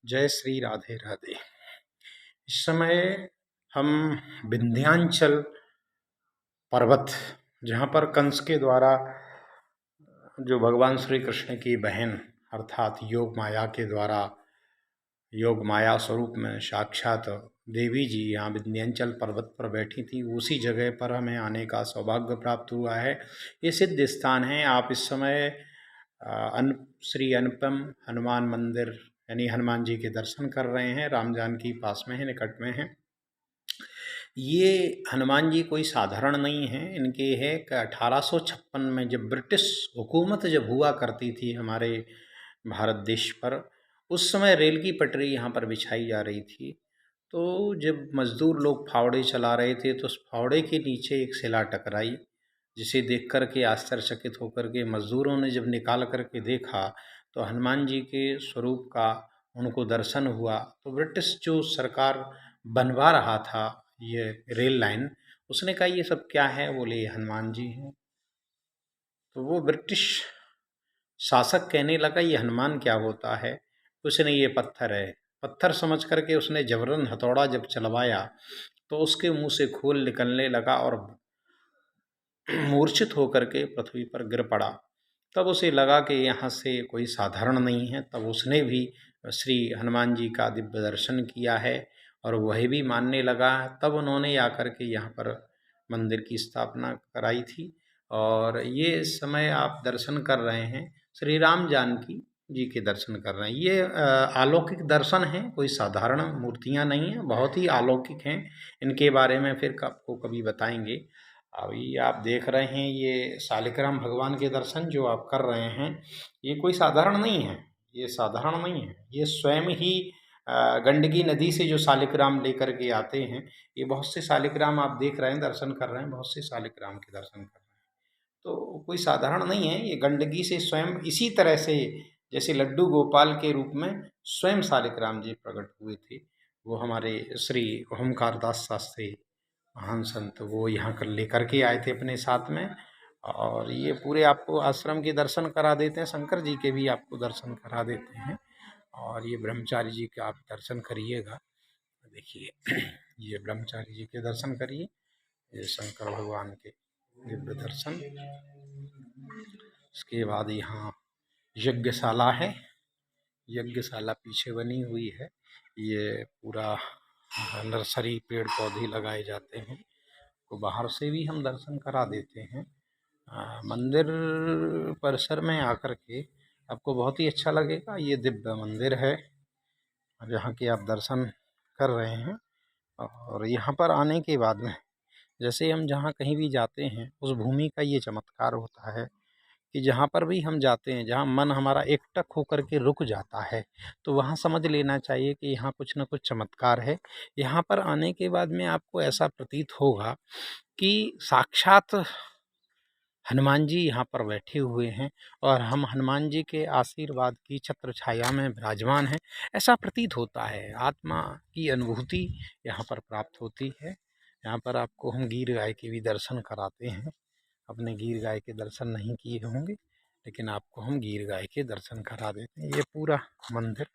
जय श्री राधे राधे। इस समय हम विंध्याचल पर्वत, जहाँ पर कंस के द्वारा जो भगवान श्री कृष्ण की बहन अर्थात योग माया के द्वारा योग माया स्वरूप में साक्षात देवी जी यहाँ विंध्याचल पर्वत पर बैठी थी, उसी जगह पर हमें आने का सौभाग्य प्राप्त हुआ है। ये सिद्ध स्थान है। आप इस समय श्री अनुपम हनुमान मंदिर यानी हनुमान जी के दर्शन कर रहे हैं। राम जानकी पास में है, निकट में है। ये हनुमान जी कोई साधारण नहीं है। इनके है कि 1856 में जब ब्रिटिश हुकूमत जब हुआ करती थी हमारे भारत देश पर, उस समय रेल की पटरी यहाँ पर बिछाई जा रही थी। तो जब मजदूर लोग फावड़े चला रहे थे तो उस फावड़े के नीचे एक शिला टकराई, जिसे देख कर के आश्चर्यचकित होकर के मजदूरों ने जब निकाल कर के देखा तो हनुमान जी के स्वरूप का उनको दर्शन हुआ। तो ब्रिटिश जो सरकार बनवा रहा था ये रेल लाइन, उसने कहा ये सब क्या है? बोले ये हनुमान जी हैं। तो वो ब्रिटिश शासक कहने लगा ये हनुमान क्या होता है? उसने ये पत्थर है, पत्थर समझ करके उसने जबरन हथौड़ा जब चलवाया तो उसके मुंह से खोल निकलने लगा और मूर्छित होकर के पृथ्वी पर गिर पड़ा। तब उसे लगा कि यहाँ से कोई साधारण नहीं है। तब उसने भी श्री हनुमान जी का दिव्य दर्शन किया है और वह भी मानने लगा। तब उन्होंने आकर के यहाँ पर मंदिर की स्थापना कराई थी। और ये समय आप दर्शन कर रहे हैं श्री राम जानकी जी के दर्शन कर रहे हैं। ये अलौकिक दर्शन हैं, कोई साधारण मूर्तियाँ नहीं हैं, बहुत ही अलौकिक हैं। इनके बारे में फिर आपको कभी बताएंगे। अभी आप देख रहे हैं ये शालिग्राम भगवान के दर्शन जो आप कर रहे हैं, ये कोई साधारण नहीं है। ये साधारण नहीं है, ये स्वयं ही गंडकी नदी से जो शालिग्राम लेकर के आते हैं। ये बहुत से शालिग्राम आप देख रहे हैं, दर्शन कर रहे हैं, बहुत से शालिग्राम के दर्शन कर रहे हैं। तो कोई साधारण नहीं है। ये गंडकी से स्वयं इसी तरह से जैसे लड्डू गोपाल के रूप में स्वयं शालिग्राम जी प्रकट हुए थे। वो हमारे श्री ओमकार दास शास्त्री महान संत वो यहाँ कर लेकर के आए थे अपने साथ में। और ये पूरे आपको आश्रम के दर्शन करा देते हैं, शंकर जी के भी आपको दर्शन करा देते हैं। और ये ब्रह्मचारी जी के आप दर्शन करिएगा। देखिए ये ब्रह्मचारी जी के दर्शन करिए, ये शंकर भगवान के दिव्य दर्शन। इसके बाद यहाँ यज्ञशाला है, यज्ञशाला पीछे बनी हुई है। ये पूरा नर्सरी, पेड़ पौधे लगाए जाते हैं। तो बाहर से भी हम दर्शन करा देते हैं। मंदिर परिसर में आकर के आपको बहुत ही अच्छा लगेगा। ये दिव्य मंदिर है जहाँ के आप दर्शन कर रहे हैं। और यहाँ पर आने के बाद में जैसे हम जहाँ कहीं भी जाते हैं उस भूमि का ये चमत्कार होता है कि जहाँ पर भी हम जाते हैं, जहाँ मन हमारा एकटक होकर के रुक जाता है, तो वहाँ समझ लेना चाहिए कि यहाँ कुछ न कुछ चमत्कार है। यहाँ पर आने के बाद में आपको ऐसा प्रतीत होगा कि साक्षात हनुमान जी यहाँ पर बैठे हुए हैं और हम हनुमान जी के आशीर्वाद की छत्र छाया में विराजमान हैं, ऐसा प्रतीत होता है। आत्मा की अनुभूति यहाँ पर प्राप्त होती है। यहाँ पर आपको हम गीर गाय के भी दर्शन कराते हैं। अपने गीर गाय के दर्शन नहीं किए होंगे, लेकिन आपको हम गीर गाय के दर्शन करा देते हैं। ये पूरा मंदिर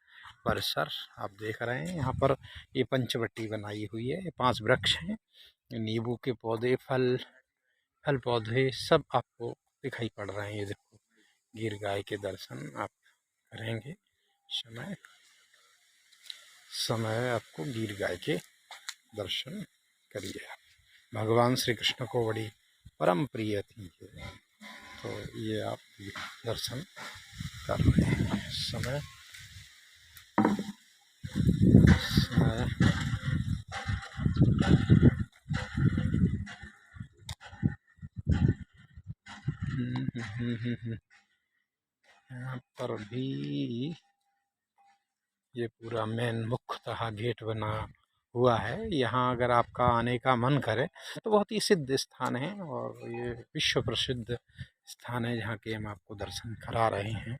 परिसर आप देख रहे हैं। यहाँ पर ये पंचवटी बनाई हुई है, ये 5 वृक्ष हैं, नींबू के पौधे, फल पौधे सब आपको दिखाई पड़ रहे हैं। ये देखो गीर गाय के दर्शन आप करेंगे। समय समय आपको गीर गाय के दर्शन करिए। भगवान श्री कृष्ण को बड़ी परम प्रिय थी ये, तो ये आप दर्शन कर रहे हैं। समय समय यहाँ पर भी ये पूरा मेन मुख्यतः गेट बना हुआ है। यहाँ अगर आपका आने का मन करे तो बहुत ही सिद्ध स्थान है और ये विश्व प्रसिद्ध स्थान है जहाँ के हम आपको दर्शन करा रहे हैं।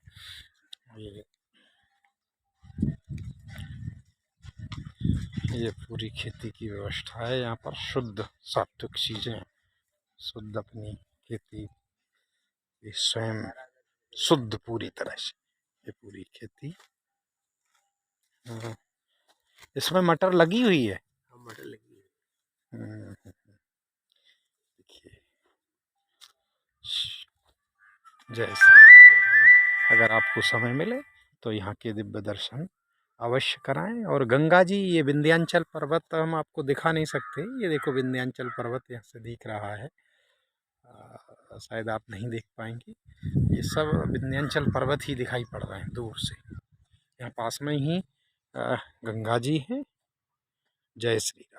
ये पूरी खेती की व्यवस्था है। यहाँ पर शुद्ध सात्विक चीज़ें, शुद्ध अपनी खेती स्वयं शुद्ध पूरी तरह से ये पूरी खेती हाँ, इसमें मटर लगी हुई है। मटर लगी है। देखिए, जय श्री राधे। अगर आपको समय मिले तो यहाँ के दिव्य दर्शन अवश्य कराएं। और गंगा जी, ये विंध्याचल पर्वत हम आपको दिखा नहीं सकते। ये देखो विंध्याचल पर्वत यहाँ से दिख रहा है, शायद आप नहीं देख पाएंगे। ये सब विंध्याचल पर्वत ही दिखाई पड़ रहे हैं दूर से। यहाँ पास में ही गंगा जी हैं। जय श्री राम।